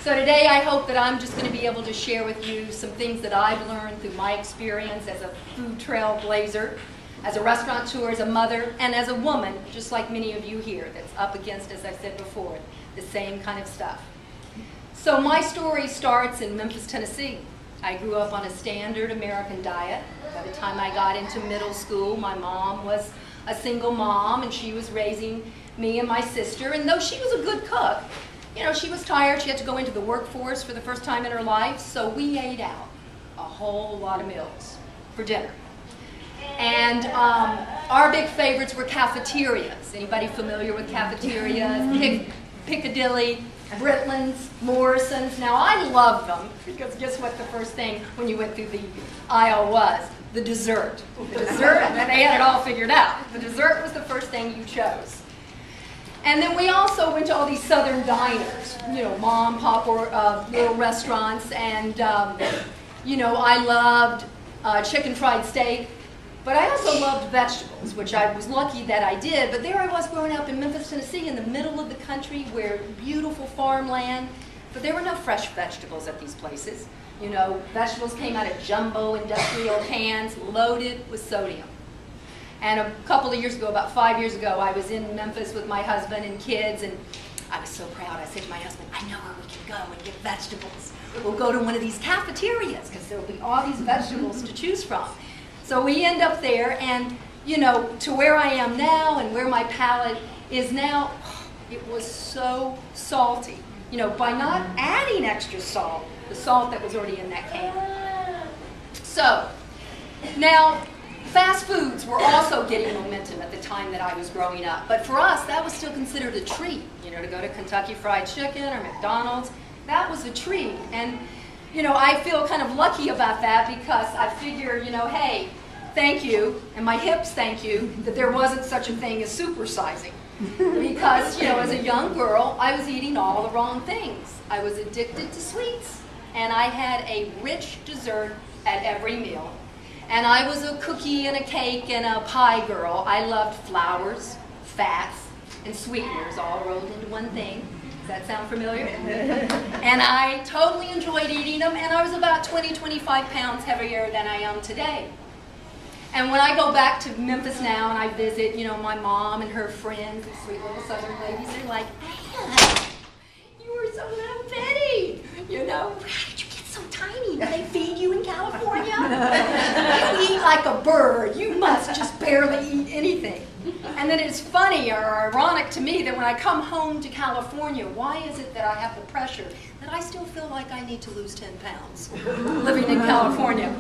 So today I hope that I'm just going to be able to share with you some things that I've learned through my experience as a food trailblazer, as a restaurateur, as a mother, and as a woman, just like many of you here, that's up against, as I said before, the same kind of stuff. So my story starts in Memphis, Tennessee. I grew up on a standard American diet. By the time I got into middle school, my mom was a single mom, and she was raising me and my sister. And though she was a good cook, you know, she was tired. She had to go into the workforce for the first time in her life, so we ate out a whole lot of meals for dinner. And our big favorites were cafeterias. Anybody familiar with cafeterias? Piccadilly, Britland's, Morrison's. Now, I loved them because guess what the first thing when you went through the aisle was? The dessert. The dessert, and they had it all figured out. The dessert was the first thing you chose. And then we also went to all these southern diners, you know, mom, pop, or little restaurants. And, you know, I loved chicken fried steak. But I also loved vegetables, which I was lucky that I did. But there I was growing up in Memphis, Tennessee, in the middle of the country, where beautiful farmland. But there were no fresh vegetables at these places. You know, vegetables came out of jumbo industrial cans loaded with sodium. And a couple of years ago, about 5 years ago, I was in Memphis with my husband and kids, and I was so proud. I said to my husband, I know where we can go and get vegetables. We'll go to one of these cafeterias, because there'll be all these vegetables to choose from. So we end up there, and, you know, to where I am now and where my palate is now, it was so salty. You know, by not adding extra salt, the salt that was already in that can. So, now, fast foods were also getting momentum at the time that I was growing up. But for us, that was still considered a treat. You know, to go to Kentucky Fried Chicken or McDonald's, that was a treat. And, you know, I feel kind of lucky about that because I figure, you know, hey, thank you, and my hips thank you, that there wasn't such a thing as supersizing. Because, you know, as a young girl, I was eating all the wrong things. I was addicted to sweets, and I had a rich dessert at every meal. And I was a cookie and a cake and a pie girl. I loved flours, fats, and sweeteners all rolled into one thing. Does that sound familiar? And I totally enjoyed eating them, and I was about 20, 25 pounds heavier than I am today. And when I go back to Memphis now and I visit, you know, my mom and her friends, the sweet little southern ladies, they're like, Anna, you were so little bitty. You know, how did you get so tiny? Do they feed you in California? You eat like a bird. You must just barely eat anything. And then it's funny or ironic to me that when I come home to California, why is it that I have the pressure that I still feel like I need to lose 10 pounds living in California?